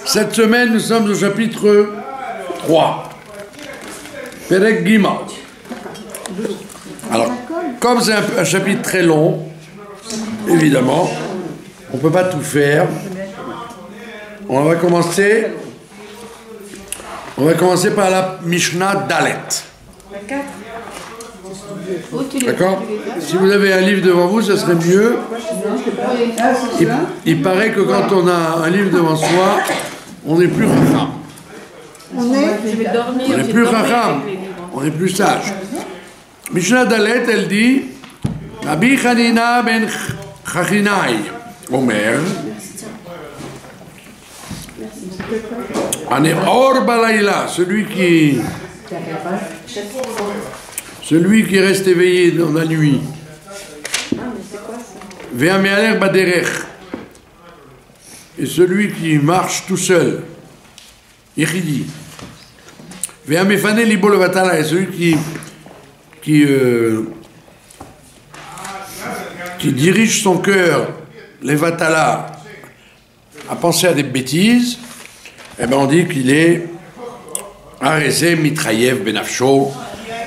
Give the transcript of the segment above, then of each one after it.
Cette semaine, nous sommes au chapitre 3. Perek Gima. Alors, comme c'est un chapitre très long, évidemment, on ne peut pas tout faire. On va commencer par la Mishnah Dalet. D'accord? Si vous avez un livre devant vous, ça serait mieux. Il paraît que quand on a un livre devant soi, on n'est plus racham. On n'est plus racham. On est plus sage. Mishnah Dalet, elle dit Rabbi Hanina ben Chachinai, Omer, Ane Or Balayla, celui qui reste éveillé dans la nuit. Ve'am me'aler baderech, et celui qui marche tout seul. Yechidi. Ve'am mefane libo levatala, et celui qui dirige son cœur, les vatala, à penser à des bêtises, eh bien on dit qu'il est arrêté mitraïev benafsho,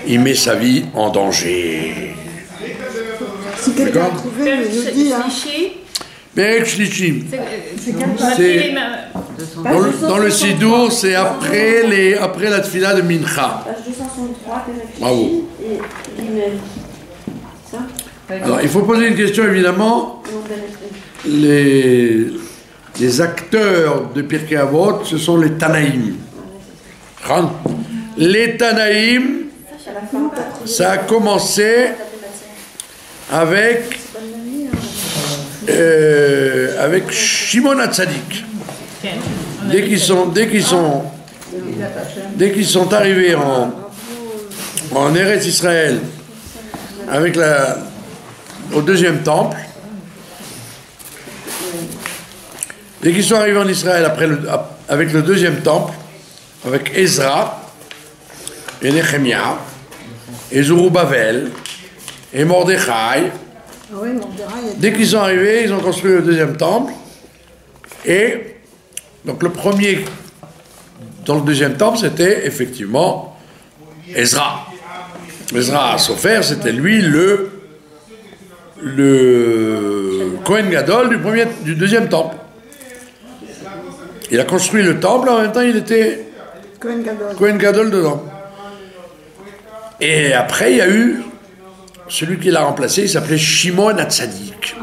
il met sa vie en danger. Si quelqu'un a trouvé le jeudi, Perek Shlishi. Dans le Sidour, c'est après la tfila de Mincha. Page 263, Bravo. Alors, il faut poser une question, évidemment. Les acteurs de Pirkei Avot, ce sont les Tanaïm. Les Tanaïm, ça a commencé avec Shimon HaTzadik. Dès qu'ils sont arrivés en Eretz Israël au deuxième temple, dès qu'ils sont arrivés en Israël avec le deuxième temple, avec Ezra et Nehemia et Zerubbabel et Mordechai, dès qu'ils sont arrivés, ils ont construit le deuxième temple. Et donc le premier dans le deuxième temple, c'était effectivement Ezra. Ezra Sofer, c'était lui le Kohen Gadol du deuxième temple. Il a construit le temple, en même temps il était Kohen Gadol dedans. Et après il y a eu celui qui l'a remplacé, il s'appelait Shimon HaTzadik.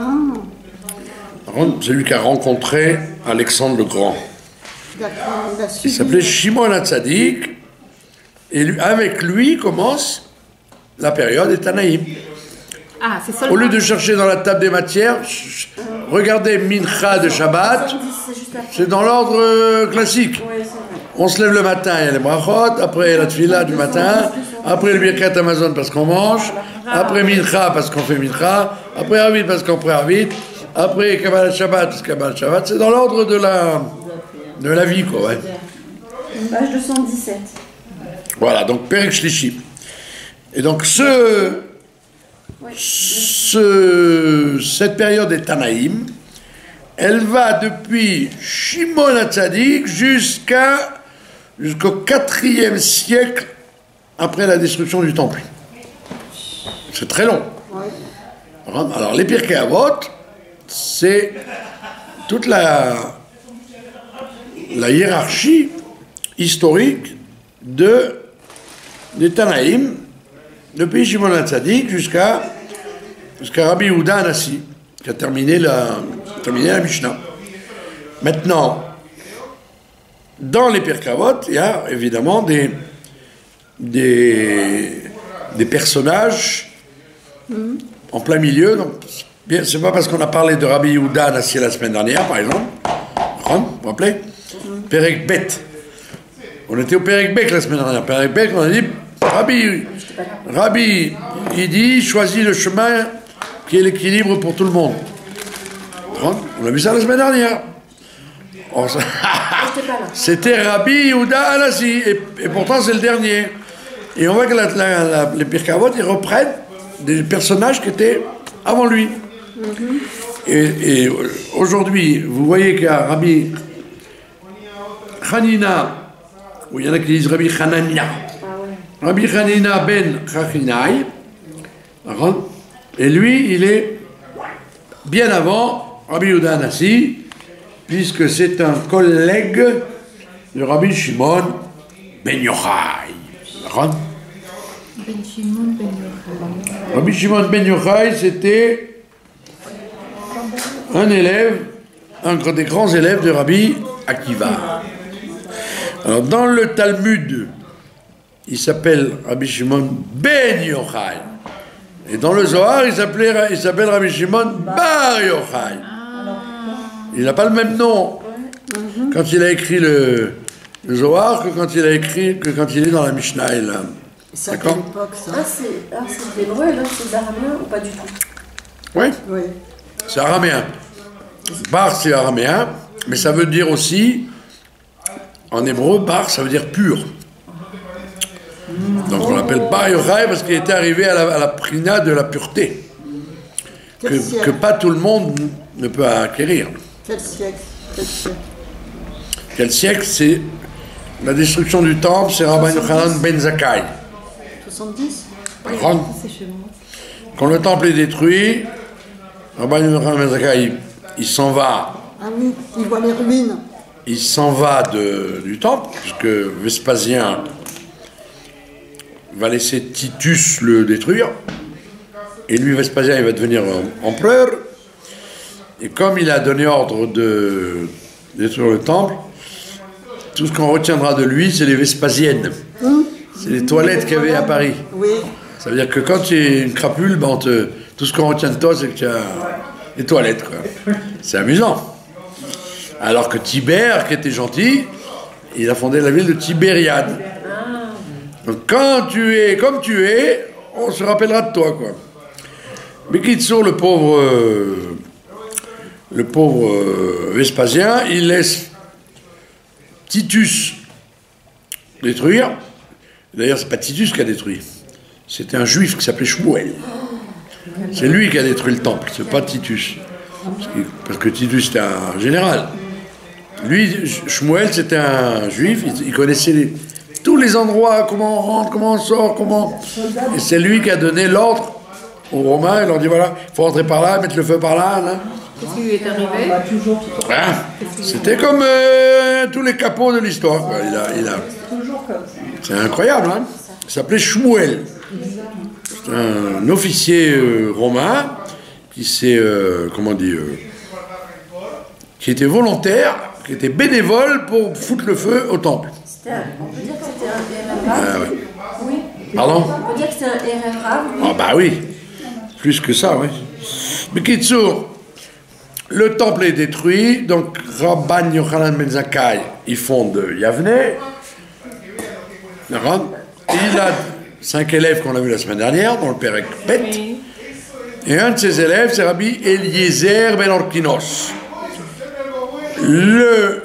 Celui qui a rencontré Alexandre le Grand. Il s'appelait Shimon HaTzadik. Et avec lui commence la période des Tanaïm. Au lieu de chercher dans la table des matières, regardez Mincha de Shabbat, c'est dans l'ordre classique. On se lève le matin, il y a les brachot, après la tfila du matin, après le birkat Amazon parce qu'on mange, après Mincha parce qu'on fait Mincha, après Arvit parce qu'on fait Arvit, après Kabbalah Shabbat parce que Kabbalah Shabbat, c'est dans l'ordre de la vie, quoi, ouais. Page 217. Voilà, donc Perek Shlishi. Et donc cette période des Tanaïm, elle va depuis Shimon HaTzadik jusqu'au 4e siècle après la destruction du temple. C'est très long. Alors les Pirkei Avot, c'est toute la hiérarchie historique des Tanaïm, depuis Shimon HaTzadik jusqu'à Rabbi Yehuda Hanassi, qui a terminé la Mishnah. Maintenant, dans les Pirkei Avot, il y a évidemment des personnages en plein milieu. Donc, c'est pas parce qu'on a parlé de Rabbi Yehuda Hanassi la semaine dernière, par exemple. Vous vous rappelez? Perek Bet. On était au Perek Bet la semaine dernière. Perek Bet, on a dit Rabbi, il dit choisis le chemin qui est l'équilibre pour tout le monde. On a vu ça la semaine dernière. C'était Rabbi Yehuda Hanassi, et pourtant c'est le dernier. Et on voit que les Pirkei Avot, ils reprennent des personnages qui étaient avant lui. Et aujourd'hui, vous voyez qu'il y a Rabbi Hanina, où il y en a qui disent Rabbi Hanania. Rabbi Hanina ben Chachinai. Et lui, il est bien avant Rabbi Yehuda Hanassi, puisque c'est un collègue de Rabbi Shimon ben Yochai. Rabbi Shimon ben Yochai, c'était un élève, un des grands élèves de Rabbi Akiva. Alors, dans le Talmud, il s'appelle Rabbi Shimon ben Yochai. Et dans le Zohar, il s'appelle Rabbi Shimon bar Yochai. Il n'a pas le même nom quand il a écrit le Zohar que quand il est dans la Mishnah. D'accord? C'est hébreu, là, c'est araméen ou pas du tout? Oui. C'est araméen. Bar, c'est araméen, mais ça veut dire aussi, en hébreu, bar, ça veut dire pur. Donc on l'appelle Bar Yochai parce qu'il était arrivé à la prina de la pureté, que pas tout le monde ne peut acquérir. Quel siècle? Quel siècle? C'est la destruction du temple, c'est Rabbi Yochanan ben Zakkai. 70? Quand le temple est détruit, Rabbi Yochanan ben Zakkai, il s'en va. Ah oui, il voit les ruines. Il s'en va du temple, puisque Vespasien va laisser Titus le détruire. Et lui, Vespasien, il va devenir empereur. Et comme il a donné ordre de détruire le temple, tout ce qu'on retiendra de lui, c'est les Vespasiennes. C'est les toilettes qu'il y avait à Paris. Oui. Ça veut dire que quand tu es une crapule, tout ce qu'on retient de toi, c'est que tu as les toilettes, quoi. C'est amusant. Alors que Tibère, qui était gentil, il a fondé la ville de Tibériade. Donc quand tu es comme tu es, on se rappellera de toi, quoi. Mais Kitsour, le pauvre Vespasien, il laisse Titus détruire. D'ailleurs, c'est pas Titus qui a détruit. C'était un juif qui s'appelait Shmuel. C'est lui qui a détruit le temple, c'est pas Titus. Parce que Titus, c'était un général. Lui, Shmuel, c'était un juif, il connaissait tous les endroits, comment on rentre, comment on sort, comment... Et c'est lui qui a donné l'ordre aux Romains, il leur dit, voilà, il faut rentrer par là, mettre le feu par là. Qu'est-ce qui lui est arrivé? C'était comme tous les capots de l'histoire, quoi. C'est incroyable, hein. Il s'appelait Shmuel. C'est un officier romain qui s'est, qui était volontaire, qui était bénévole pour foutre le feu au temple. On peut dire que c'était un RRA? Ouais. Oui. Pardon? On peut dire que c'était un RRA? Ah bah oui, plus que ça, oui. Mais Kitsour, le temple est détruit, donc Rabban Yochanan ben Zakkai, il fonde Yavne. D'accord? Il a 5 élèves qu'on a vu la semaine dernière, dans le Pérec Pet. Et un de ses élèves, c'est Rabbi Eliezer ben Orkinos. Le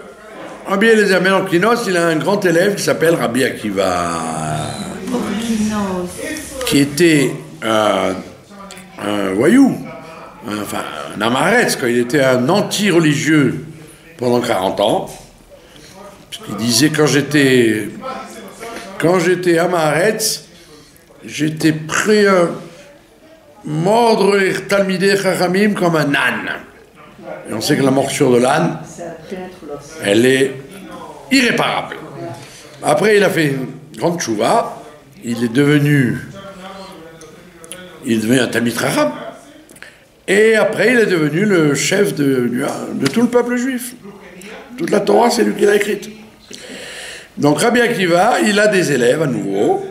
Rabbi Eliezer ben Orkinos, il a un grand élève qui s'appelle Rabbi Akiva, qui était un voyou, un amaretz, quand il était un anti-religieux pendant 40 ans. Il disait, quand j'étais amaretz, j'étais prêt à mordre les Talmidei Chachamim comme un âne. Et on sait que la morsure de l'âne, elle est irréparable. Après, il a fait une grande tchouva. Il est devenu un Talmid Chacham. Et après, il est devenu le chef de tout le peuple juif. Toute la Torah, c'est lui qui l'a écrite. Donc Rabbi Akiva, il a des élèves à nouveau.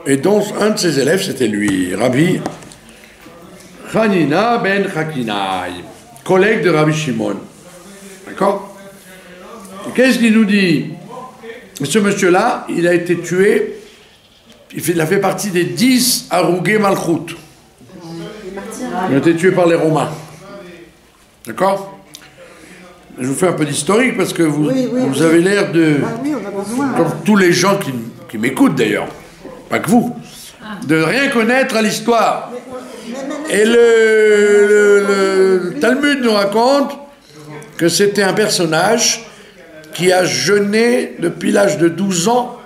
Et donc, un de ses élèves, c'était lui, Rabbi Hanina ben Chachinai, collègue de Rabbi Shimon. D'accord? Qu'est-ce qu'il nous dit? Ce monsieur-là, il a été tué, il a fait partie des 10 Arougé Malchut. Il a été tué par les Romains. D'accord? Je vous fais un peu d'historique parce que vous avez l'air de... oui, on a besoin. Comme tous les gens qui m'écoutent d'ailleurs, pas que vous, de rien connaître à l'histoire. Et le Talmud nous raconte que c'était un personnage qui a jeûné depuis l'âge de 12 ans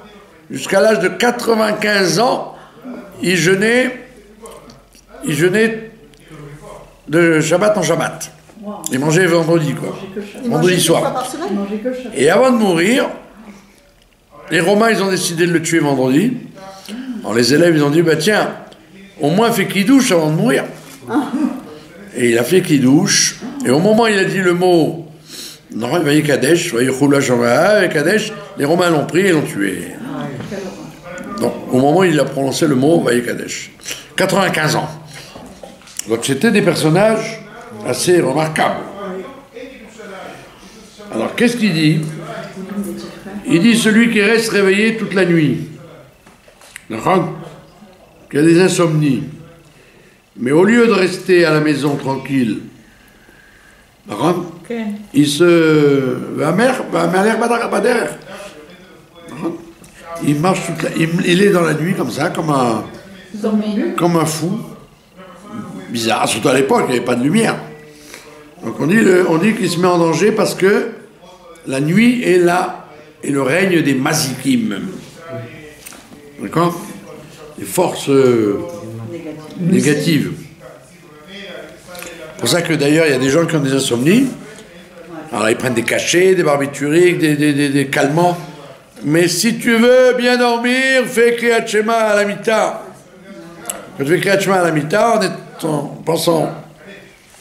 jusqu'à l'âge de 95 ans. Il jeûnait de Shabbat en Shabbat. Il mangeait vendredi, quoi. Vendredi soir. Et avant de mourir, les Romains, ils ont décidé de le tuer vendredi. Alors les élèves, ils ont dit, bah tiens, au moins fais Kidouche avant de mourir. Et il a fait Kidouche. Et au moment où il a dit le mot, Kadesh, Kadesh, les Romains l'ont pris et l'ont tué. Donc, au moment où il a prononcé le mot Kadesh. 95 ans. Donc c'était des personnages assez remarquables. Alors qu'est-ce qu'il dit? Il dit celui qui reste réveillé toute la nuit, qui a des insomnies, mais au lieu de rester à la maison tranquille, il se... il marche toute la... il est dans la nuit comme ça, comme un fou. Bizarre, surtout à l'époque, il n'y avait pas de lumière. Donc on dit qu'il se met en danger parce que la nuit est là, et le règne des mazikim. D'accord? Les forces négatives. C'est pour ça que d'ailleurs, il y a des gens qui ont des insomnies. Alors ils prennent des cachets, des barbituriques, des calmants. Mais si tu veux bien dormir, fais Kriyat Shema à la mita. Quand tu fais Kriyat Shema à la mita, en pensant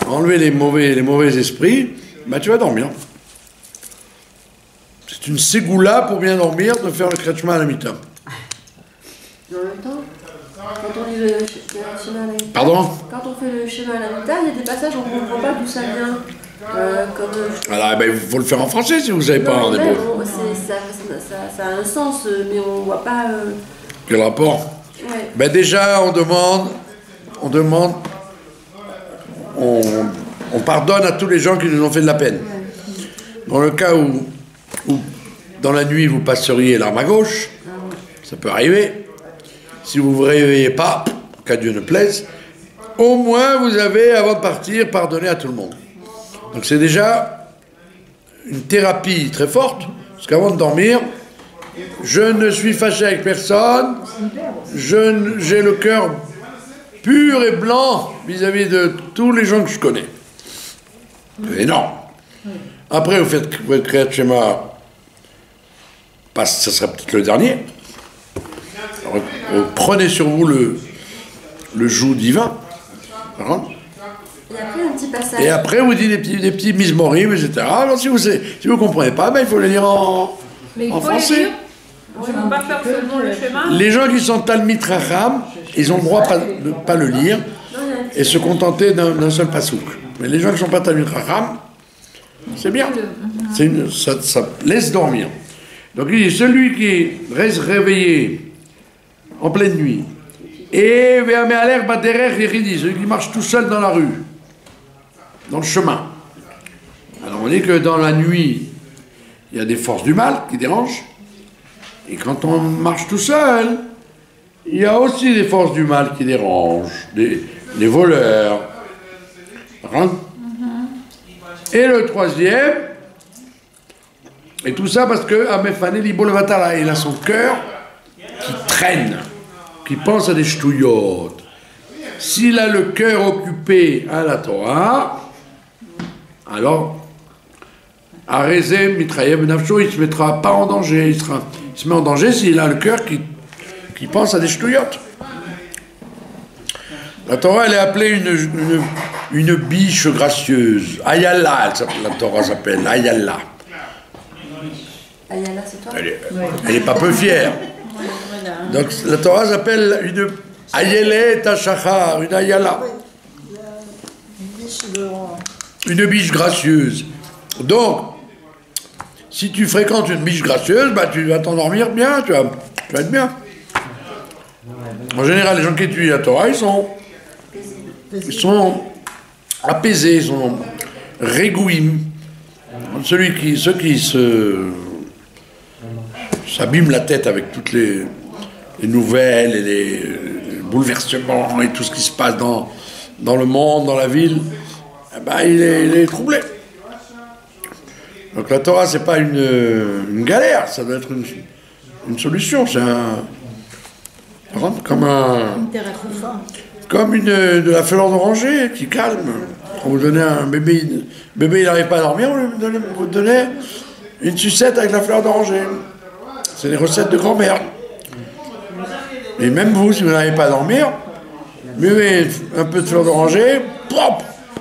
enlever les mauvais esprits, bah tu vas dormir. C'est une ségoula pour bien dormir de faire le Kriyat Shema à la mita. En même temps, quand on lit le schéma à la mita, pardon? Quand on fait le schéma à la mita, il y a des passages où on ne comprend pas d'où ça vient. Alors, ben, il faut le faire en français si vous ne savez pas en hébreu. Ça a un sens, mais on ne voit pas... Quel rapport? Ouais. Ben déjà, on pardonne à tous les gens qui nous ont fait de la peine. Dans le cas où dans la nuit vous passeriez l'arme à gauche, ça peut arriver. Si vous ne vous réveillez pas, qu'à Dieu ne plaise, au moins vous avez, avant de partir, pardonné à tout le monde. Donc c'est déjà une thérapie très forte, parce qu'avant de dormir, je ne suis fâché avec personne, j'ai le cœur pur et blanc vis-à-vis de tous les gens que je connais. C'est énorme. Après, vous faites Kriyat Shema, ça sera peut-être le dernier. Alors, prenez sur vous le joug divin. Et après, vous dites des petits mismorim, etc. Alors, si vous ne comprenez pas, ben, il faut les lire en français. Je ne peux pas faire seulement le schéma. Les gens qui sont Talmid Chacham, ils ont le droit de ne pas le lire et se contenter d'un seul pasouk. Mais les gens qui ne sont pas Talmid Chacham, c'est bien. Ça laisse dormir. Donc il dit, celui qui reste réveillé en pleine nuit, et celui qui marche tout seul dans la rue, dans le chemin. Alors on dit que dans la nuit, il y a des forces du mal qui dérangent, et quand on marche tout seul, il y a aussi des forces du mal qui dérangent, des voleurs. Hein? Et le troisième, et tout ça parce que Amefane Libol Vatala, il a son cœur qui traîne, qui pense à des ch'touillottes. S'il a le cœur occupé à la Torah, alors, Arezem Mitrayev Nafsho, il ne se mettra pas en danger. Il se met en danger s'il a le cœur qui pense à des ch'touillottes. La Torah, elle est appelée une biche gracieuse. Ayala, la Torah s'appelle Ayala. Ayala, c'est toi? Elle est pas peu fière. Donc la Torah s'appelle une Ayele Tashachar, une Ayala. Une biche gracieuse. Donc, si tu fréquentes une biche gracieuse, bah, tu vas t'endormir bien, tu vas être bien. En général, les gens qui étudient la Torah, ils sont apaisés, ils sont régouim. Ceux qui s'abîment la tête avec toutes les nouvelles et les bouleversements et tout ce qui se passe dans le monde, dans la ville, eh ben, il est troublé. Donc la Torah, c'est pas une galère, ça doit être une solution. C'est comme de la fleur d'oranger qui calme. Quand vous donnez un bébé, il n'arrive pas à dormir, vous donnez une sucette avec la fleur d'oranger. C'est les recettes de grand-mère. Et même vous, si vous n'arrivez pas à dormir, buvez un peu de fleur d'oranger,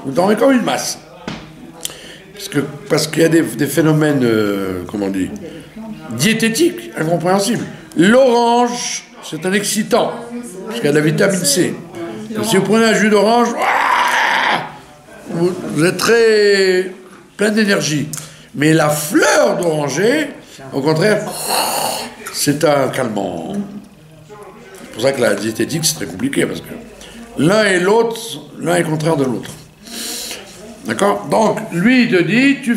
vous dormez comme une masse. Parce qu'il y a des phénomènes, comment on dit, diététiques, incompréhensibles. L'orange, c'est un excitant, parce qu'il y a de la vitamine C. Donc, si vous prenez un jus d'orange, vous êtes très plein d'énergie. Mais la fleur d'oranger, au contraire, c'est un calmant. C'est pour ça que la diététique, c'est très compliqué, parce que l'un et l'autre, l'un est contraire de l'autre. D'accord? Donc, lui, il te dit, tu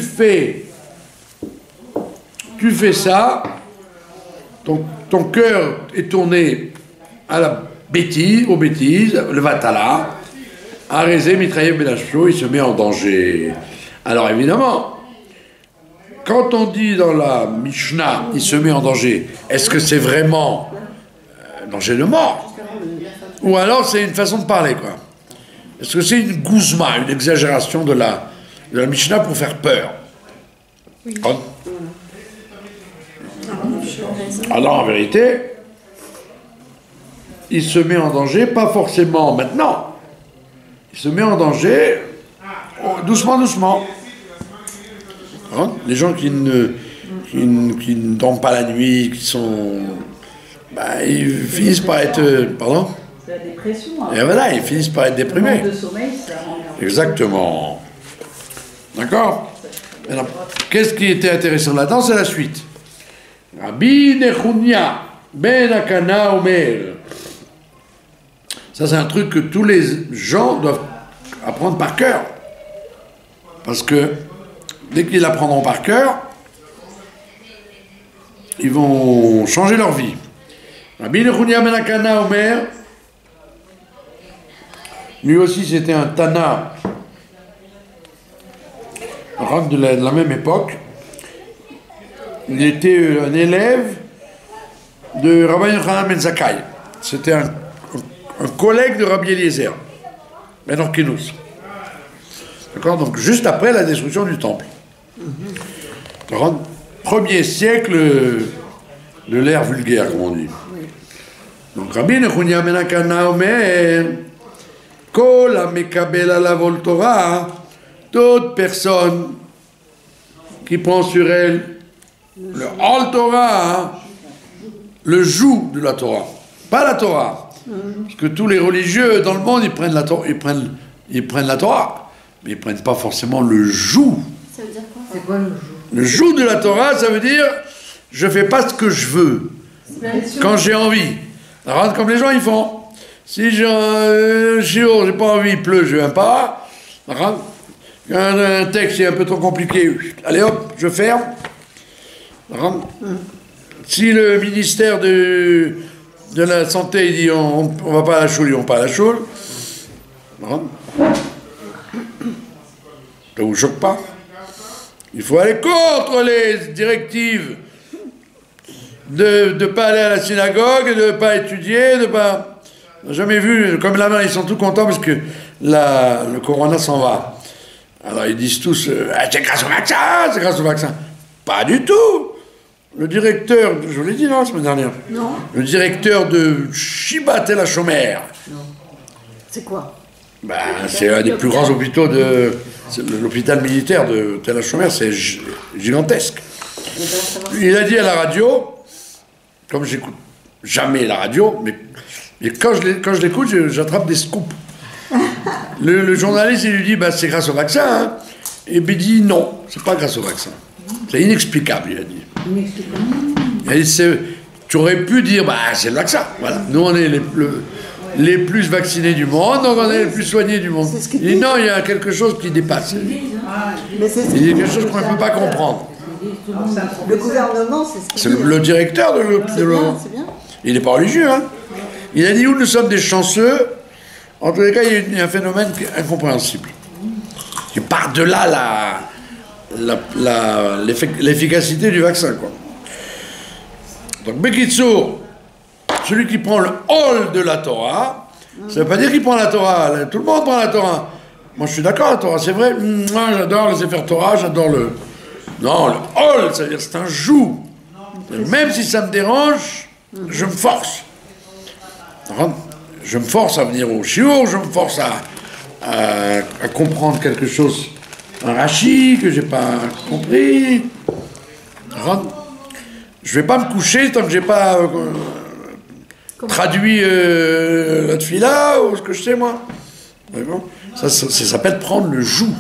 fais ça, ton cœur est tourné à la bêtise, aux bêtises, le vatala, Arézé, Mitraïev, Benachlo, il se met en danger. Alors, évidemment, quand on dit dans la Mishnah, il se met en danger, est-ce que c'est vraiment danger de mort? Ou alors c'est une façon de parler, quoi? Est-ce que c'est une gouzma, une exagération de la Mishnah pour faire peur? Oui. Alors en vérité, il se met en danger, pas forcément maintenant. Il se met en danger doucement, doucement. Les gens qui ne dorment pas la nuit, qui sont... ils finissent par être... Pardon? C'est la dépression. Hein. Et voilà, ils finissent par être déprimés. Le manque de sommeil, ça rend... Exactement. D'accord? Alors, qu'est-ce qui était intéressant là-dedans? C'est la suite. Rabbi Nechounia ben Akana Omer. Ça, c'est un truc que tous les gens doivent apprendre par cœur. Parce que dès qu'ils l'apprendront par cœur, ils vont changer leur vie. Rabbi Nechounia ben Akana Omer, lui aussi c'était un Tana de la même époque. Il était un élève de Rabbi Yochanan ben Zakkai. C'était un collègue de Rabbi Eliezer, ben Orkinous. D'accord? Donc juste après la destruction du temple. Premier siècle de l'ère vulgaire, comme on dit. Donc Rabbi Nechounia ben Akana Omer, Kol hamekabel alavol Torah, toute personne qui prend sur elle le Al Torah, le joug de la Torah, pas la Torah. Parce que tous les religieux dans le monde, ils prennent la Torah, ils prennent la Torah, mais ils prennent pas forcément le joug. Ça veut dire quoi? C'est quoi le joug? Le joug de la Torah, ça veut dire je fais pas ce que je veux quand j'ai envie. Alors, comme les gens ils font. Si j'ai pas envie, il pleut, je viens pas. Un texte est un peu trop compliqué, allez hop, je ferme. Si le ministère de la Santé il dit on va pas à la choule, on va pas à la choule. Ça vous choque pas? Il faut aller contre les directives de ne pas aller à la synagogue, de ne pas étudier, de pas... On n'a jamais vu, comme là-bas, ils sont tous contents parce que le corona s'en va. Alors ils disent tous, c'est grâce au vaccin, c'est grâce au vaccin. Pas du tout. Le directeur, je vous l'ai dit non, la semaine dernière. Non. Le directeur de Shiba Tel HaShomer. Non. C'est quoi? C'est un des plus grands hôpitaux l'hôpital militaire de Tel HaShomer, c'est gigantesque. Il a dit à la radio, comme j'écoute jamais la radio, mais quand je l'écoute, j'attrape des scoops. Le journaliste, il lui dit, c'est grâce au vaccin. Hein. Et puis il dit, non, c'est pas grâce au vaccin. C'est inexplicable, il a dit. Inexplicable. Il a dit, tu aurais pu dire, c'est le vaccin. Voilà. Nous, on est les plus vaccinés du monde, donc on est les plus soignés du monde. Il dit, non, il y a quelque chose qui dépasse. Il dit quelque chose qu'on ne peut pas comprendre. Le gouvernement, c'est ce qu'il dit. Le directeur de l'hôpital. Il n'est pas religieux, hein. Il a dit, nous sommes des chanceux. En tous les cas, il y a un phénomène incompréhensible. Qui par-delà l'efficacité du vaccin, quoi. Donc, Bekitsour, celui qui prend le hall de la Torah, ça ne veut pas dire qu'il prend la Torah. Tout le monde prend la Torah. Moi, je suis d'accord, la Torah, c'est vrai. Moi, j'adore les Sefer Torah, j'adore le... Non, le hall, ça veut dire c'est un joug. Même si ça me dérange, je me force. Je me force à venir au shiur, je me force à comprendre quelque chose, un Rashi que j'ai pas compris. Je vais pas me coucher tant que j'ai pas traduit la tefila ou ce que je sais moi. Ça s'appelle prendre le joug.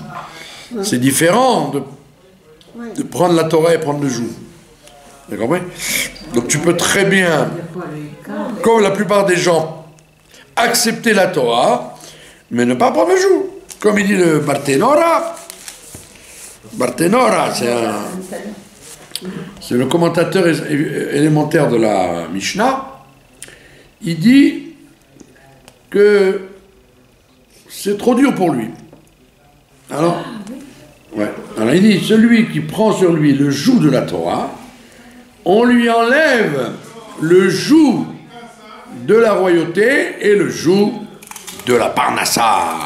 C'est différent de prendre la Torah et prendre le joug. Vous comprenez? Donc tu peux très bien, comme la plupart des gens, accepter la Torah, mais ne pas prendre le joug. Comme il dit le Barthénora. Barthénora, c'est le commentateur élémentaire de la Mishnah. Il dit que c'est trop dur pour lui. Alors, alors il dit, celui qui prend sur lui le joug de la Torah, on lui enlève le joug de la royauté et le joug de la parnassa.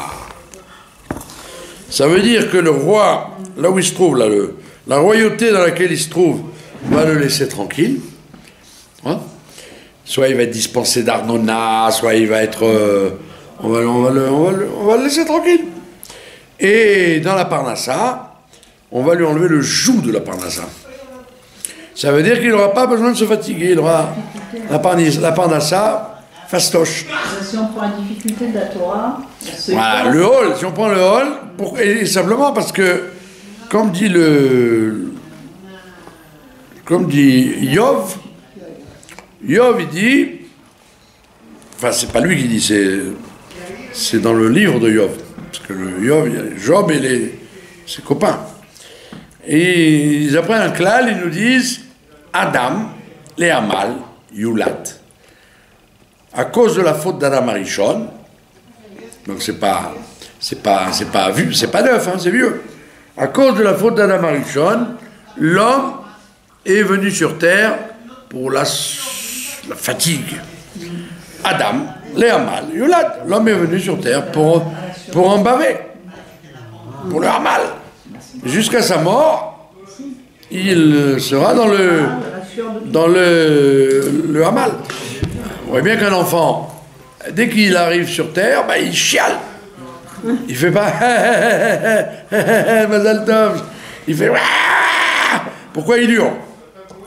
Ça veut dire que le roi, là où il se trouve, là, la royauté dans laquelle il se trouve, va le laisser tranquille. Hein? Soit il va être dispensé d'Arnona, soit il va être... on va le laisser tranquille. Et dans la parnassa, on va lui enlever le joug de la parnassa. Ça veut dire qu'il n'aura pas besoin de se fatiguer, il aura la parnassa fastoche. Si on prend la difficulté de la Torah... Voilà, le hall, si on prend le hall, et simplement parce que, comme dit Yov, il dit, enfin c'est pas lui qui dit, c'est dans le livre de Yov, parce que Yov, il y a Job et ses copains. Et ils apprennent un klal, ils nous disent Adam, les Amal, Yulat. À cause de la faute d'Adam Arishon, donc c'est pas vu, c'est pas neuf, hein, c'est vieux. À cause de la faute d'Adam Arishon, l'homme est venu sur terre pour la fatigue. Adam, les Amal, Yulat. L'homme est venu sur terre pour en baver, pour le Hamal. Jusqu'à sa mort, il sera dans le Hamal. On voit bien qu'un enfant, dès qu'il arrive sur terre, bah, il chiale. Il fait pas Mazal Tov. Il fait pourquoi il hurle?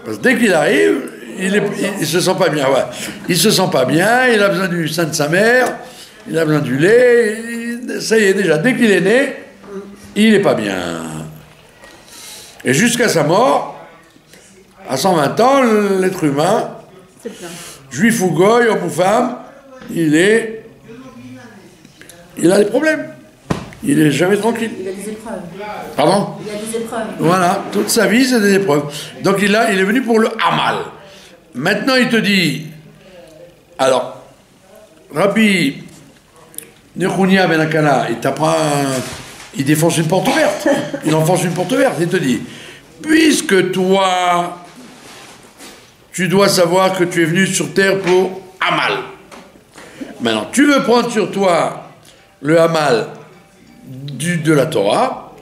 Parce que dès qu'il arrive, il se sent pas bien. Ouais. Il se sent pas bien, il a besoin du sein de sa mère, il a besoin du lait. Ça y est, déjà, dès qu'il est né, il n'est pas bien. Et jusqu'à sa mort, à 120 ans, l'être humain, juif ou goy, homme ou femme, il a des problèmes. Il n'est jamais tranquille. Il a des épreuves. Pardon? Il a des épreuves. Voilà, toute sa vie, c'est des épreuves. Donc il est venu pour le Hamal. Maintenant, il te dit, alors, Rabbi Nechunia ben Akana, il t'apprend, il défonce une porte ouverte. Il enfonce une porte ouverte. Il te dit, puisque toi, tu dois savoir que tu es venu sur terre pour Hamal. Maintenant, tu veux prendre sur toi le Hamal de la Torah,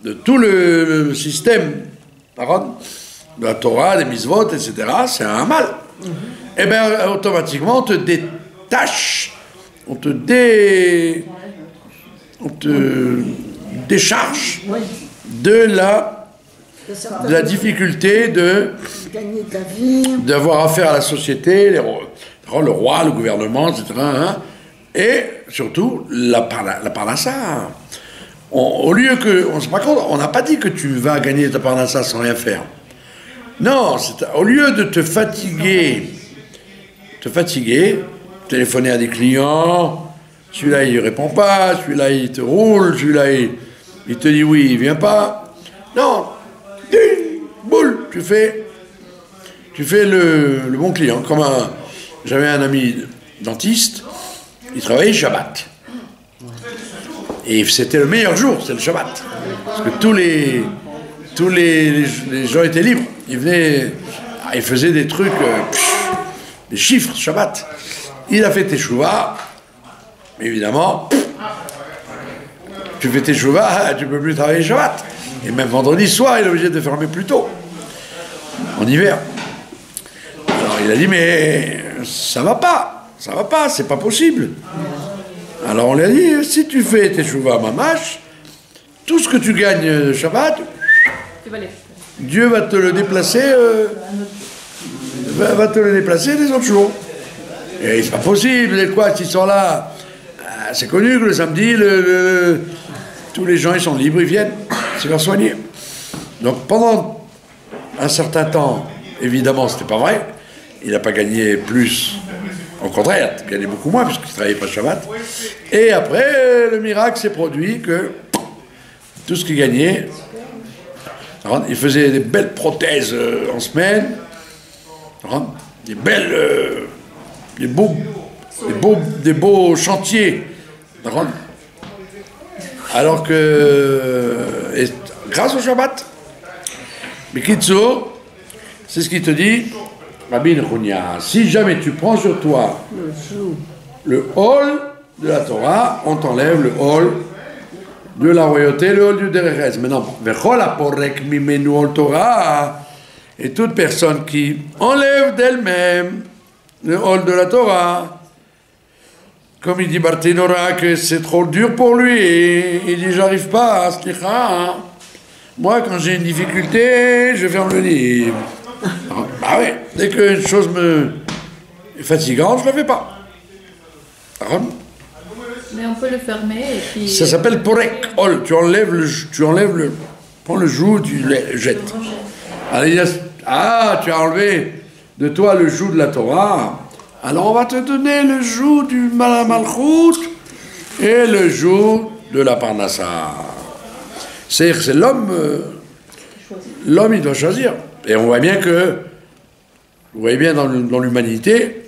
de tout le système de la Torah, des mitzvot, etc., c'est un Hamal. Et bien, automatiquement, on te détache, on te décharge de la difficulté d'avoir affaire à la société, le roi, le gouvernement, etc. Hein, et surtout la parnassa. Au lieu que, on n'a pas dit que tu vas gagner ta parnassa sans rien faire. Non, au lieu de te fatiguer, téléphoner à des clients, celui-là il répond pas, celui-là il te roule, celui-là il te dit oui, il vient pas. Non, boule, tu fais le bon client. J'avais un ami dentiste, il travaillait Shabbat. Et c'était le meilleur jour, c'est le Shabbat. Parce que tous les tous les gens étaient libres. Ils venaient, ils faisaient des trucs, des chiffres, Shabbat. Il a fait Teshuvah, évidemment. Tu fais Teshuvah, tu peux plus travailler Shabbat. Et même vendredi soir, il est obligé de fermer plus tôt, en hiver. Alors il a dit, mais ça va pas, c'est pas possible. Alors on lui a dit, si tu fais Teshuvah Mamash, tout ce que tu gagnes Shabbat, Dieu va te le déplacer, va te le déplacer les autres jours. Et c'est pas possible, et quoi, s'ils sont là, c'est connu que le samedi, tous les gens ils sont libres, ils viennent se faire soigner. Donc pendant un certain temps, évidemment, c'était pas vrai. Il n'a pas gagné plus. Au contraire, il gagnait beaucoup moins puisqu'il ne travaillait pas Shabbat. Et après, le miracle s'est produit que tout ce qu'il gagnait, il faisait des belles prothèses en semaine, des belles, des beaux chantiers. Alors que, et grâce au Shabbat, mais Kitso, c'est ce qu'il te dit, Rabbi Nechunia, si jamais tu prends sur toi le hall de la Torah, on t'enlève le hall de la royauté, le hall du Derech. Maintenant, Vechol aporek mimenu ol Torah, et toute personne qui enlève d'elle-même le hall de la Torah, comme il dit Barthénora que c'est trop dur pour lui, et il dit j'arrive pas, slicha. Moi, quand j'ai une difficulté, je ferme le livre. Bah oui, dès qu'une chose est fatigante, je ne le fais pas. Mais on peut le fermer et puis... Ça s'appelle porek, ol. Tu enlèves prends le joug, tu le jettes. Alors, tu as enlevé de toi le joug de la Torah. Alors on va te donner le joug du Malchut et le joug de la Parnassa. C'est l'homme, il doit choisir. Et on voit bien dans l'humanité,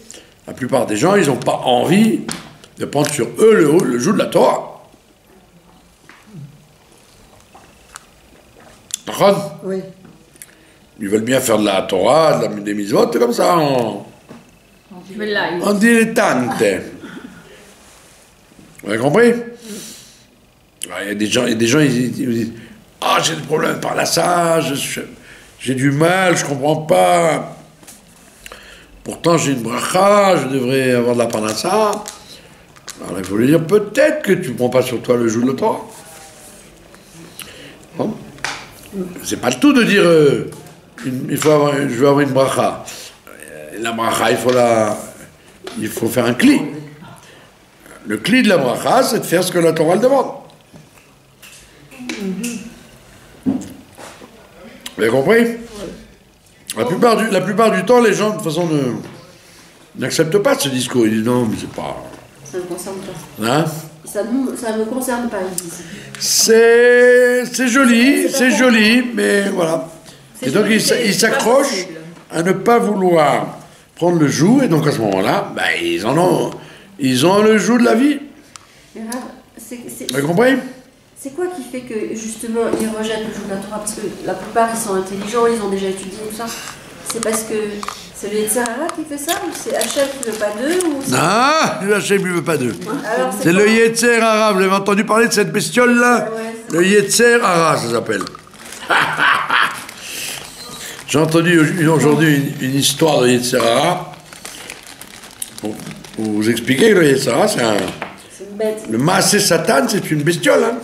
la plupart des gens, ils n'ont pas envie de prendre sur eux le joug de la Torah. D'accord ? Oui. Ils veulent bien faire de la Torah, des mitzvot, comme ça, en dilettante. Vous avez compris? Il y a des gens, ils disent « j'ai des problèmes par la sage, j'ai du mal, je comprends pas. Pourtant, j'ai une bracha, je devrais avoir de la parnassa. » Alors, il faut lui dire « Peut-être que tu ne prends pas sur toi le joug de la Torah. » Bon. C'est pas le tout de dire je veux avoir une bracha. La bracha, il faut faire un cli. Le cli de la bracha, c'est de faire ce que la Torah le demande. Vous avez compris? La plupart du temps, les gens, de toute façon, n'acceptent pas ce discours. Ils disent non, mais c'est pas... Ça ne me concerne pas. Hein? Ça ne me concerne pas, ils disent. C'est joli, mais voilà. Et donc, ils s'accrochent à ne pas vouloir prendre le joug, et donc à ce moment-là, ils ont le joug de la vie. Mais Rav, Vous avez compris? c'est quoi qui fait que, justement, ils rejettent le joug de la Torah? Parce que la plupart, ils sont intelligents, ils ont déjà étudié tout ça. C'est parce que c'est le Yetzer Hara qui fait ça? Ou c'est Hachem qui ne veut pas d'eux? Non, Hachem ne veut pas d'eux. C'est quoi? le Yetzer Hara. Vous avez entendu parler de cette bestiole-là? Ouais, le Yetzer Hara, ça s'appelle. J'ai entendu aujourd'hui une histoire de Yetzer Hara. Pour vous expliquer que le Yetzer Hara, c'est une bête. Le Maaseh Satan, c'est une bestiole. Hein.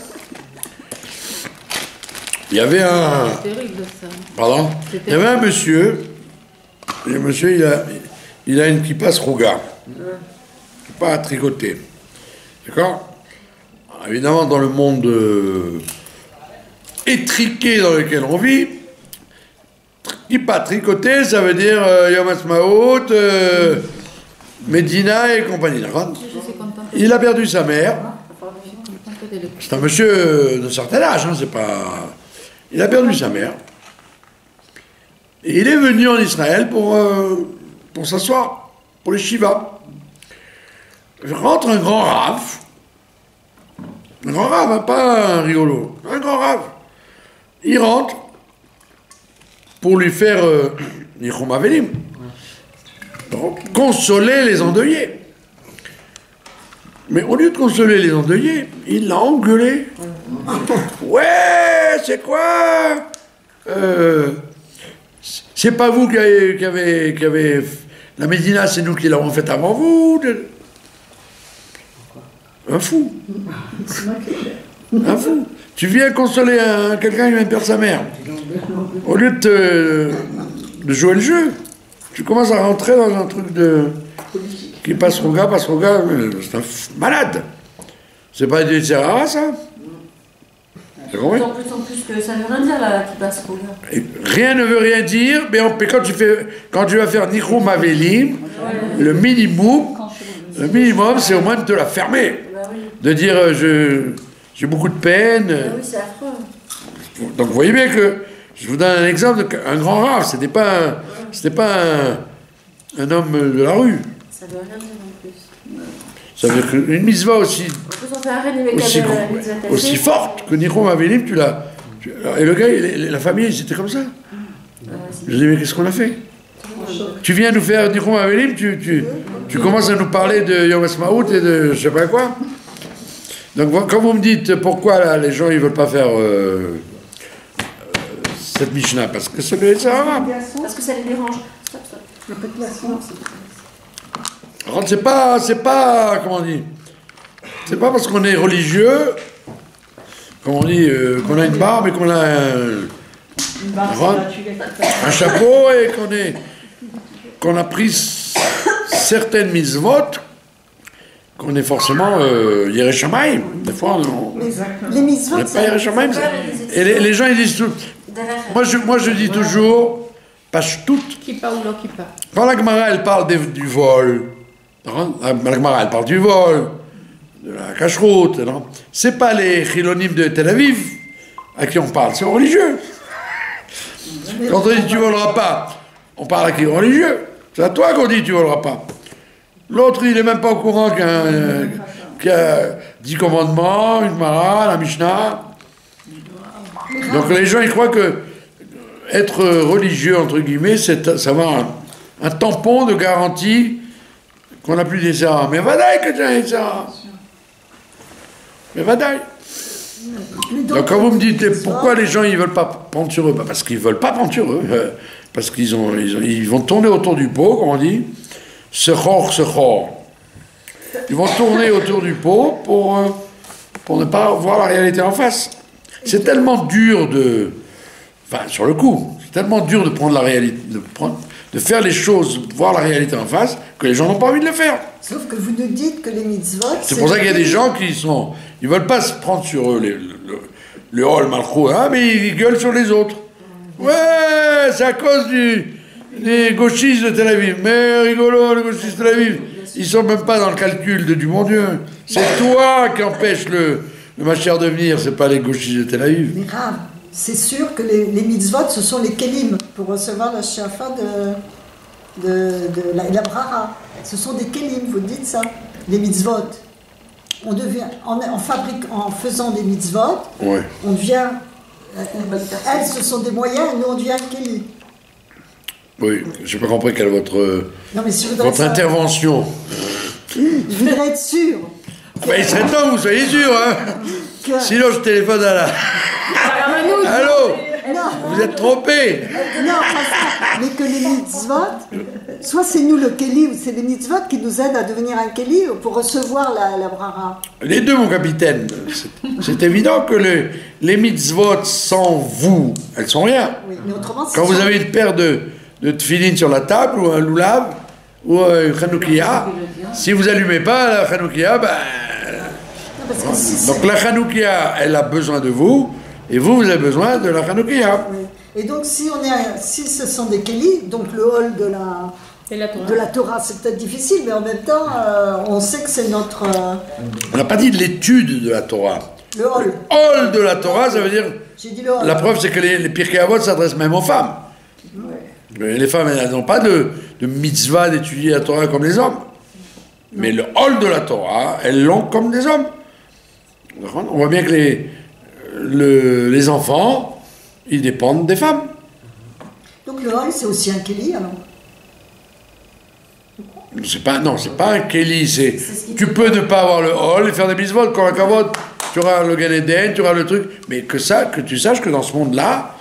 Il y avait un... C'est terrible, ça. Pardon? Il y avait un monsieur. Et le monsieur, il a une kippa srouga. Kippa à tricoter. D'accord? Évidemment, dans le monde étriqué dans lequel on vit, kippa tricoter, ça veut dire Yom Ha'atzmaut, Medina et compagnie. Il a perdu sa mère. C'est un monsieur de certain âge, hein, c'est pas... Il a perdu sa mère. Et il est venu en Israël pour s'asseoir, pour les Shiva. Rentre un grand rave. Un grand rave, hein, pas un rigolo. Un grand rave. Il rentre, pour lui faire Nichum Avelim. Donc, consoler les endeuillés. Mais au lieu de consoler les endeuillés, il l'a engueulé. Ouais, c'est quoi c'est pas vous qui avez... La Médina, c'est nous qui l'avons faite avant vous. Un fou. Un fou. Tu viens consoler quelqu'un qui vient de perdre sa mère. Au lieu de jouer le jeu, tu commences à rentrer dans un truc de... Qui passe au gars, c'est un malade. C'est pas du Serra, ça? C'est vrai? En plus que ça veut rien dire, là, qui passe au gars. Rien ne veut rien dire, mais quand tu vas faire Nichum Avelim, le minimum, c'est au moins de te la fermer. Bah oui. De dire, j'ai beaucoup de peine. Bah oui, c'est affreux. Donc vous voyez bien que, je vous donne un exemple, un grand rave, c'était pas un homme de la rue. Ça veut rien dire en plus. Ça veut dire qu'une mitzvah aussi forte que Nichum Avelim, tu l'as. Et le gars, la famille, c'était comme ça. Je dis, mais qu'est-ce qu'on a fait? Tu viens nous faire Nichum Avelim, tu commences à nous parler de Yom Ha'atzmaut et de je sais pas quoi. Donc quand vous me dites pourquoi là, les gens ils veulent pas faire cette Mishnah, parce que ça veut dire parce que ça les dérange. Alors, c'est pas, comment on dit, c'est pas parce qu'on est religieux, comme on dit, qu'on a une barbe et qu'on a un chapeau et qu'on a pris certaines mitzvot, qu'on est forcément Yerei Shamayim. Des fois, les mitzvot, on n'est pas Yerei Shamayim. Et les gens, ils disent tout. Moi, je dis toujours, Pashtout. Quand la Gemara, elle parle du vol, la Gemara, elle parle du vol, de la cacheroute, c'est pas les chilonim de Tel Aviv à qui on parle, c'est aux religieux. Quand on dit tu voleras pas, on parle à qui? Aux religieux. C'est à toi qu'on dit tu voleras pas. L'autre, il est même pas au courant qu'il y a 10 commandements, une Mara, la Mishnah. Donc les gens, ils croient que être religieux, entre guillemets, c'est savoir un tampon de garantie qu'on n'a plus des Zara. Mais vadaï que tu as des Zara. Mais vadaï. Donc quand vous me dites pourquoi les gens ils veulent pas prendre sur eux, parce qu'ils veulent pas prendre sur eux, parce qu'ils vont tourner autour du pot, comme on dit, sechor. Ils vont tourner autour du pot pour ne pas voir la réalité en face. C'est tellement dur sur le coup, c'est tellement dur de prendre la réalité, de faire les choses, voir la réalité en face, que les gens n'ont pas envie de le faire. Sauf que vous nous dites que les mitzvot... C'est pour ça qu'il y a des gens qui ils veulent pas se prendre sur eux, le hall malchou, hein, mais ils gueulent sur les autres. Ouais, c'est à cause des gauchistes de Tel Aviv. Mais rigolo, les gauchistes de Tel Aviv, ils sont même pas dans le calcul du bon Dieu. C'est toi qui empêche le Mashiach de venir, c'est pas les gauchistes de Tel Aviv. Mais grave, c'est sûr que les mitzvot, ce sont les kelim pour recevoir la shafa de la brara. Ce sont des kelim, vous dites ça, les mitzvot. On devient, en faisant des mitzvot, ouais. On devient... elles, ce sont des moyens, et nous, on devient un keli. Oui, je n'ai pas compris quelle est votre intervention. Je voudrais être sûr. Ben, il serait temps, vous soyez sûr, hein. Sinon, je téléphone à la... Allô. Vous êtes trompé. Non, pas ça. Mais que les mitzvot, soit c'est nous le keli, ou c'est les mitzvot qui nous aident à devenir un keli pour recevoir la brara. Les deux, mon capitaine. C'est évident que les mitzvot sans vous, elles sont rien. Oui, mais autrement, quand vous avez une paire de tefilin sur la table, ou un loulav, ou un chanoukia, si vous allumez pas la chanoukia, donc la chanoukia, elle a besoin de vous, et vous avez besoin de la chanoukia. Oui. Et donc si ce sont des kelis, donc le hall de la Torah, c'est peut-être difficile, mais en même temps, on sait que c'est notre... On n'a pas dit de l'étude de la Torah. Le hall. Le hall de la Torah, ça veut dire... J'ai dit le hall. La preuve, c'est que les Pirkei Avot s'adressent même aux femmes. Ouais. Les femmes, elles n'ont pas de mitzvah d'étudier la Torah comme les hommes. Mais le hall de la Torah, elles l'ont comme des hommes. On voit bien que les enfants, ils dépendent des femmes. Donc le hol, c'est aussi un kéli, alors? Non, c'est pas un kéli, tu peux ne pas avoir le hol et faire des mitzvot, quand la kavod, tu auras le Gan Eden, tu auras le truc, mais que tu saches que dans ce monde-là,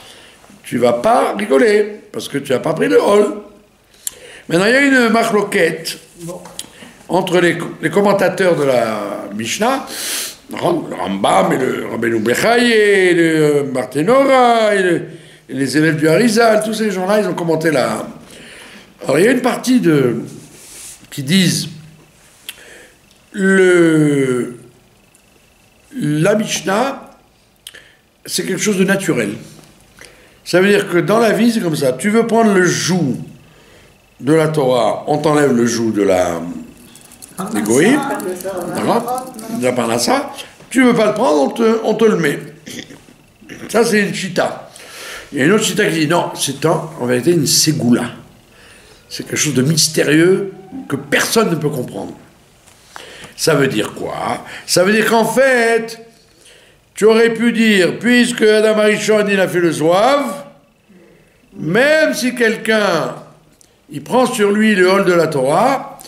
tu vas pas rigoler, parce que tu n'as pas pris le hol. Maintenant, il y a une machloquette entre les commentateurs de la Mishnah, le Rambam et le Rabbeinu Bechai et le Barthénora et les élèves du Harizal, tous ces gens-là, ils ont commenté la... Alors, il y a une partie qui disent la Mishnah, c'est quelque chose de naturel. Ça veut dire que dans la vie, c'est comme ça. Tu veux prendre le joug de la Torah, on t'enlève le joug de des goïms, de la parnassa. Tu veux pas le prendre, on te le met. Ça, c'est une chita. Il y a une autre chita qui dit non, c'est en vérité une ségoula. C'est quelque chose de mystérieux que personne ne peut comprendre. Ça veut dire quoi? Ça veut dire qu'en fait, tu aurais pu dire, puisque Adam Arishon, il a fait le zouave, même si quelqu'un, il prend sur lui le hol de la Torah,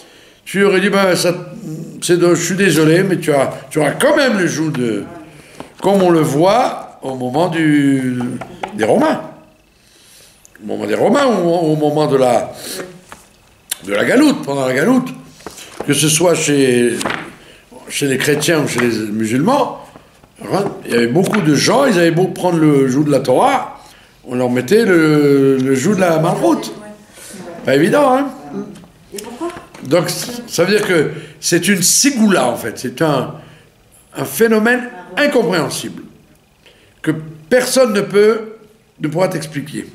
tu aurais dit, je suis désolé, mais tu auras quand même le joug comme on le voit au moment des Romains. Au moment des Romains ou au moment de la galoute, pendant la galoute, que ce soit chez les chrétiens ou chez les musulmans, il y avait beaucoup de gens, ils avaient beau prendre le joug de la Torah, on leur mettait le joug de la malroute. Pas évident, hein? Et pourquoi? Donc, ça veut dire que c'est une ségoula, en fait. C'est un phénomène incompréhensible que personne ne pourra t'expliquer.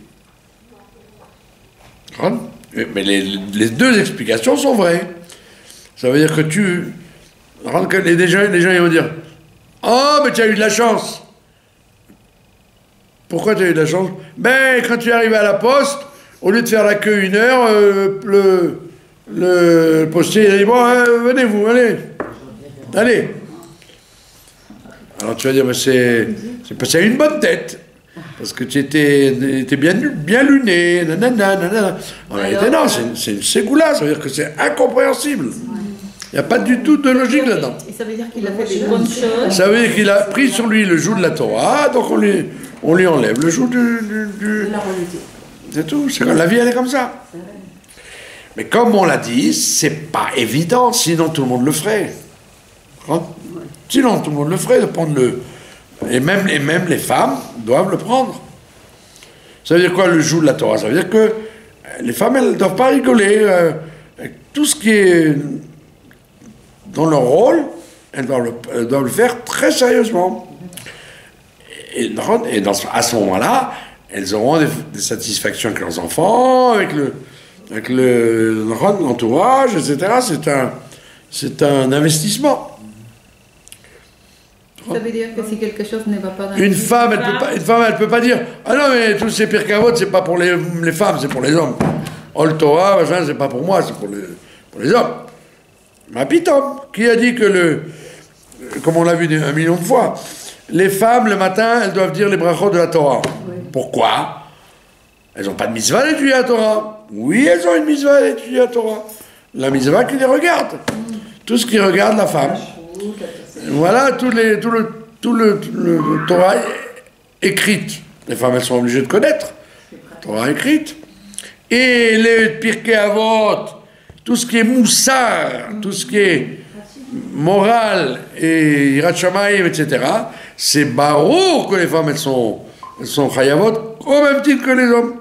Mais les deux explications sont vraies. Ça veut dire que les gens ils vont dire « Oh, mais tu as eu de la chance !» Pourquoi tu as eu de la chance? Ben, quand tu es arrivé à la poste, au lieu de faire la queue 1 heure, le postier il a dit « Bon, venez-vous, allez !» Alors tu vas dire « Mais c'est passé à une bonne tête !» Parce que tu étais bien luné, nanana. En réalité, non, c'est une ségoula, ça veut dire que c'est incompréhensible. Il n'y a pas du tout de logique là-dedans. Et ça veut dire qu'il a fait des bonnes choses. Ça veut dire qu'il a pris sur lui le joug de la Torah, donc on lui enlève le joug De la royauté. C'est tout, la vie elle est comme ça. Mais comme on l'a dit, c'est pas évident, sinon tout le monde le ferait. Sinon tout le monde le ferait, de prendre Et même les femmes doivent le prendre. Ça veut dire quoi le joug de la Torah? Ça veut dire que les femmes, elles ne doivent pas rigoler. Tout ce qui est dans leur rôle, elles doivent le faire très sérieusement. Et à ce moment-là, elles auront des satisfactions avec leurs enfants, avec l'entourage, etc. C'est un investissement. Ça veut dire que si quelque chose ne va pas dans Une femme, elle peut pas dire « Ah non, mais tous ces pirkavot, c'est pas pour les femmes, c'est pour les hommes. Ol Torah, machin, c'est pas pour moi, c'est pour les hommes. » Ma pitom, qui a dit que comme on l'a vu 1 million de fois, les femmes, le matin, elles doivent dire les brachot de la Torah. Oui. Pourquoi? Elles n'ont pas de mitzvah d'étudier la Torah. Oui, elles ont une mitzvah d'étudier la Torah. La mitzvah qui les regarde. Tout ce qui regarde la femme. Voilà tout le Torah écrite. Les femmes, elles sont obligées de connaître. Torah écrite. Et les Pirkei Avot, tout ce qui est moussar, tout ce qui est moral et Yirat Shamayim, etc., c'est barour que les femmes, elles sont chayavot au même titre que les hommes.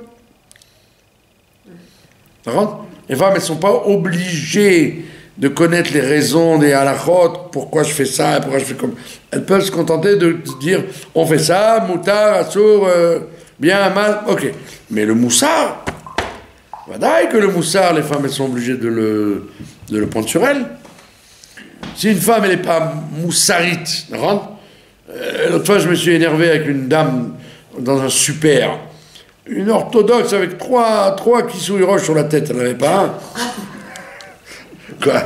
Les femmes, elles ne sont pas obligées de connaître les raisons des halachot, pourquoi je fais ça, pourquoi je fais comme... Elles peuvent se contenter de dire, on fait ça, moutar, assour, bien, mal, ok. Mais le moussar, vadaï que le moussar, les femmes, elles sont obligées de le prendre sur elles. Si une femme, elle n'est pas moussarite, l'autre fois, je me suis énervé avec une dame dans un super, une orthodoxe avec trois kissouilles roches sur la tête, elle n'avait pas un. Quoi?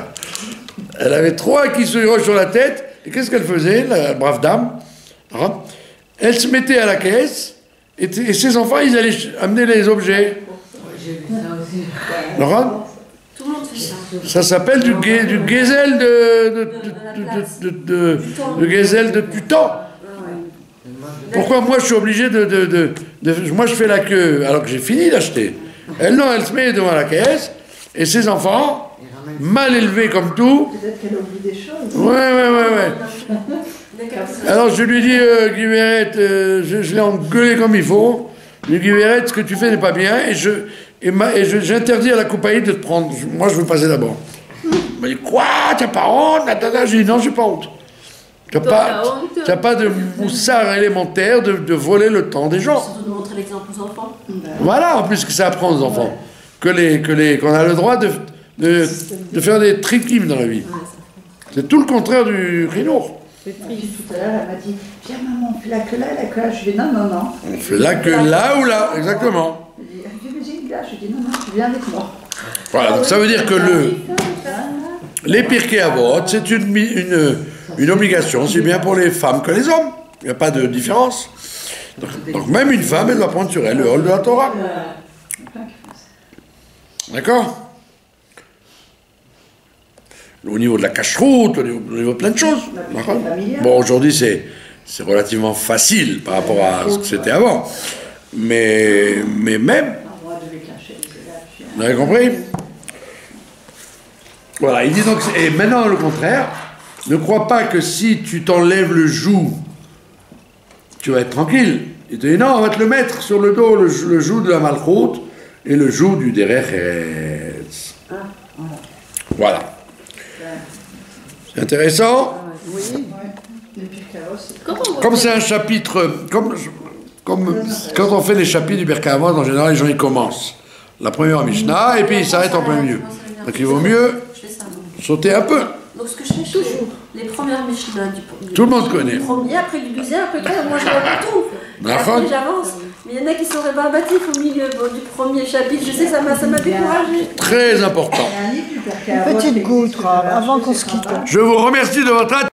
Elle avait 3 kissouilles roches sur la tête, et qu'est-ce qu'elle faisait, la brave dame? Elle se mettait à la caisse, Et ses enfants, ils allaient amener les objets. Laurent? Tout le monde fait ça. Ça s'appelle du gazelle de gazelle du temps. Pourquoi moi je suis obligé moi je fais la queue alors que j'ai fini d'acheter. Elle non, elle se met devant la caisse et ses enfants, mal élevés comme tout. Peut-être qu'elle oublie des choses. Ouais. Alors je lui dis, Guy Verrette, je l'ai engueulé comme il faut. Je lui dis, Guy Verrette, ce que tu fais n'est pas bien et j'interdis à la compagnie de te prendre. Moi je veux passer d'abord. Il m'a dit, quoi, t'as pas honte? J'ai dit, non, j'ai pas honte. Tu n'as pas de moussard élémentaire de voler le temps des gens. Surtout de montrer l'exemple aux enfants. Voilà, en plus que ça apprend aux enfants. Qu'on a le droit de faire des trikims dans la vie. C'est tout le contraire du Rhinour. Tout à l'heure, elle m'a dit, viens maman, on fait la queue là, la queue là. Je lui ai dit, non. On fait la queue là ou là, exactement. Elle dit, là, je lui ai dit, non, tu viens avec moi. Voilà, donc ça veut dire que les Pirkei Avot, c'est une obligation, aussi bien pour les femmes que les hommes. Il n'y a pas de différence. Donc même une femme, elle doit prendre sur elle le rôle de la Torah. D'accord? Au niveau de la cacheroute, au niveau de plein de choses. Bon, aujourd'hui, c'est relativement facile par rapport à ce que c'était avant. Mais même... Vous avez compris? Voilà, il dit donc... Et maintenant, le contraire... Ne crois pas que si tu t'enlèves le joug, tu vas être tranquille. Il te dit non, on va te le mettre sur le dos, le joug de la malchoute et le joug du derech eretz. Voilà. C'est intéressant. Oui. Comme c'est un chapitre, comme quand on fait les chapitres du Pirkei Avot, en général, les gens ils commencent la première Mishnah et puis ils s'arrêtent en plein milieu. Donc il vaut mieux sauter un peu. Donc ce que je fais toujours, les premières Mishnah du tout le monde connaît. premier, après du deuxième, après le troisième, moi je regarde tout. Après j'avance. Mais il y en a qui sont rébarbatifs au milieu du premier chapitre, je sais, ça m'a découragé. Très important. Une petite goutte, avant qu'on se quitte. Je vous remercie de votre attention.